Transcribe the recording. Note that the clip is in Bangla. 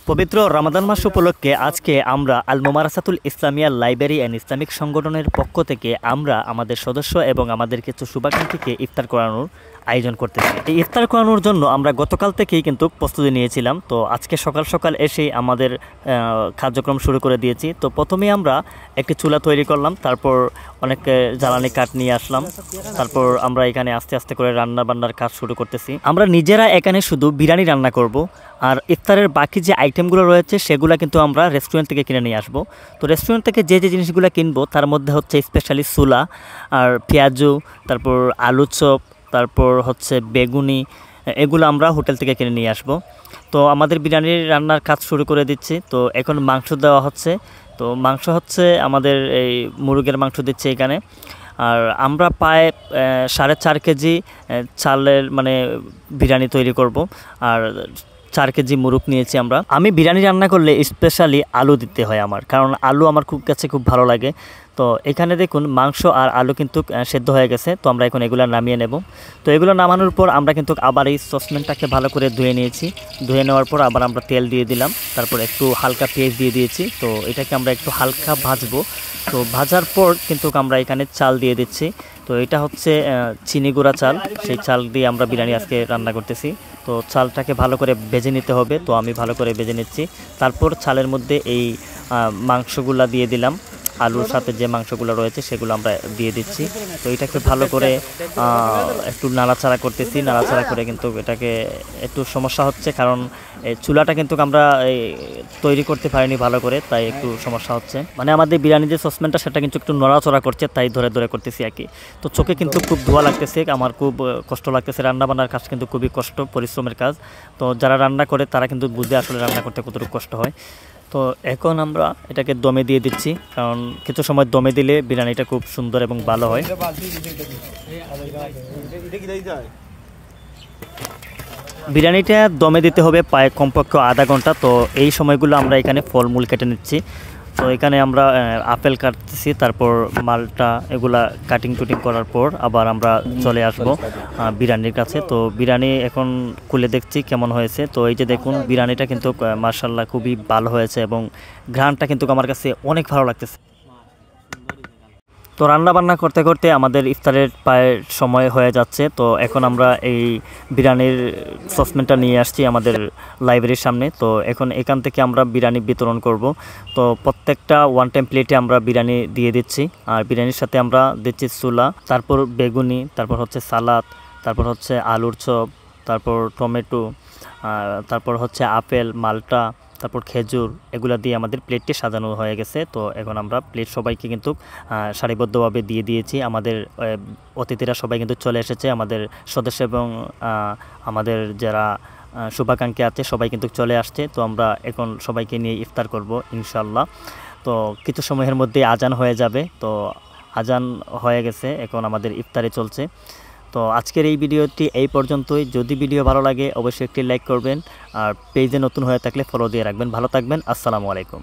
পবিত্র রমাদান মাস উপলক্ষে আজকে আমরা আল মোমারাসাতুল ইসলামিয়া লাইব্রেরি অ্যান্ড ইসলামিক সংগঠনের পক্ষ থেকে আমরা আমাদের সদস্য এবং আমাদের কিছু শুভাকাঙ্ক্ষীকে ইফতার করানোর আয়োজন করতেছি। এই ইফতার করানোর জন্য আমরা গতকাল থেকেই কিন্তু প্রস্তুতি নিয়েছিলাম। তো আজকে সকাল সকাল এসেই আমাদের কার্যক্রম শুরু করে দিয়েছি। তো প্রথমেই আমরা একটি চুলা তৈরি করলাম, তারপর অনেক জ্বালানি কাঠ নিয়ে আসলাম, তারপর আমরা এখানে আস্তে আস্তে করে রান্না বান্নার কাজ শুরু করতেছি। আমরা নিজেরা এখানে শুধু বিরিয়ানি রান্না করব, আর ইফতারের বাকি যে আইটেমগুলো রয়েছে সেগুলো কিন্তু আমরা রেস্টুরেন্ট থেকে কিনে নিয়ে আসবো। তো রেস্টুরেন্ট থেকে যে যে জিনিসগুলো কিনবো তার মধ্যে হচ্ছে স্পেশালি সুলা আর পেঁয়াজু, তারপর আলু চপ, তারপর হচ্ছে বেগুনি, এগুলো আমরা হোটেল থেকে কিনে নিয়ে আসব। তো আমাদের বিরিয়ানির রান্নার কাজ শুরু করে দিচ্ছি। তো এখন মাংস দেওয়া হচ্ছে। তো মাংস হচ্ছে আমাদের এই মুরগের মাংস দিচ্ছে এখানে। আর আমরা প্রায় 4.5 কেজি চালের বিরিয়ানি তৈরি করব, আর 4 কেজি মুরগ নিয়েছি আমরা। আমি বিরিয়ানি রান্না করলে স্পেশালি আলু দিতে হয় আমার, কারণ আলু আমার কাছে খুব ভালো লাগে। তো এখানে দেখুন মাংস আর আলু কিন্তু সেদ্ধ হয়ে গেছে। তো আমরা এখন এগুলো নামিয়ে নেব। তো এগুলো নামানোর পর আমরা কিন্তু আবার এই সসপ্যানটাকে ভালো করে ধুয়ে নিয়েছি। ধুয়ে নেওয়ার পর আবার আমরা তেল দিয়ে দিলাম, তারপর একটু হালকা পেঁয়াজ দিয়ে দিয়েছি। তো এটাকে আমরা একটু হালকা ভাজবো। তো ভাজার পর কিন্তু আমরা এখানে চাল দিয়ে দিচ্ছি। তো এটা হচ্ছে চিনি গুঁড়া চাল, সেই চাল দিয়ে আমরা বিরিয়ানি আজকে রান্না করতেছি। তো চালটাকে ভালো করে ভেজে নিতে হবে। তো আমি ভালো করে ভেজে নিচ্ছি। তারপর চালের মধ্যে এই মাংসগুলা দিয়ে দিলাম, আলুর সাথে যে মাংসগুলো রয়েছে সেগুলো আমরা দিয়ে দিচ্ছি। তো এটাকে ভালো করে একটু নাড়াচাড়া করতেছি। নাড়াচাড়া করে কিন্তু এটাকে একটু সমস্যা হচ্ছে, কারণ চুলাটা কিন্তু আমরা তৈরি করতে পারিনি ভালো করে, তাই একটু সমস্যা হচ্ছে। আমাদের বিরিয়ানি যে সসপ্যানটা সেটা কিন্তু একটু নড়াচড়া করছে, তাই ধরে ধরে করতেছি আর কি। তো চোখে কিন্তু খুব ধোয়া লাগতেছে, আমার খুব কষ্ট লাগতেছে। রান্না বান্নার কাজ কিন্তু খুবই কষ্ট, পরিশ্রমের কাজ। তো যারা রান্না করে তারা কিন্তু বুঝে আসলে রান্না করতে কতটুকু কষ্ট হয়। তো এখন আমরা এটাকে দমে দিয়ে দিচ্ছি, কারণ কিছু সময় দমে দিলে বিরিয়ানিটা খুব সুন্দর এবং ভালো হয়। বিরিয়ানিটা দমে দিতে হবে প্রায় কমপক্ষে আধা ঘন্টা। তো এই সময়গুলো আমরা এখানে ফলমূল কেটে নিচ্ছি। তো এখানে আমরা আপেল কাটতেছি, তারপর মালটা, এগুলা কাটিং টুটিং করার পর আবার আমরা চলে আসব বিরিয়ানির কাছে। তো বিরিয়ানি এখন খুলে দেখছি কেমন হয়েছে। তো এই যে দেখুন বিরিয়ানিটা কিন্তু মাশাআল্লাহ খুবই ভালো হয়েছে এবং ঘ্রাণটা কিন্তু আমার কাছে অনেক ভালো লাগতেছে। তো রান্না বান্না করতে করতে আমাদের ইফতারের প্রায় সময় হয়ে যাচ্ছে। তো এখন আমরা এই বিরিয়ানির সসপ্যানটা নিয়ে আসছি আমাদের লাইব্রেরির সামনে। তো এখন এখান থেকে আমরা বিরিয়ানি বিতরণ করব। তো প্রত্যেকটা ওয়ান টাইম প্লেটে আমরা বিরিয়ানি দিয়ে দিচ্ছি, আর বিরিয়ানির সাথে আমরা দিচ্ছি ছোলা, তারপর বেগুনি, তারপর হচ্ছে সালাদ, তারপর হচ্ছে আলুর চপ, তারপর টমেটো, তারপর হচ্ছে আপেল, মালটা, তারপর খেজুর, এগুলা দিয়ে আমাদের প্লেটটি সাজানো হয়ে গেছে। তো এখন আমরা প্লেট সবাইকে কিন্তু সারিবদ্ধভাবে দিয়ে দিয়েছি। আমাদের অতিথিরা সবাই কিন্তু চলে এসেছে, আমাদের সদস্য এবং আমাদের যারা শুভাকাঙ্ক্ষী আছে সবাই কিন্তু চলে আসছে। তো আমরা এখন সবাইকে নিয়ে ইফতার করব ইনশাল্লাহ। তো কিছু সময়ের মধ্যে আজান হয়ে যাবে। তো আজান হয়ে গেছে, এখন আমাদের ইফতারে চলছে। তো আজকের এই ভিডিওটি এই পর্যন্তই। যদি ভিডিও ভালো লাগে অবশ্যই একটি লাইক করবেন, আর পেজে নতুন হয়ে থাকলে ফলো দিয়ে রাখবেন। ভালো থাকবেন। আসসালামু আলাইকুম।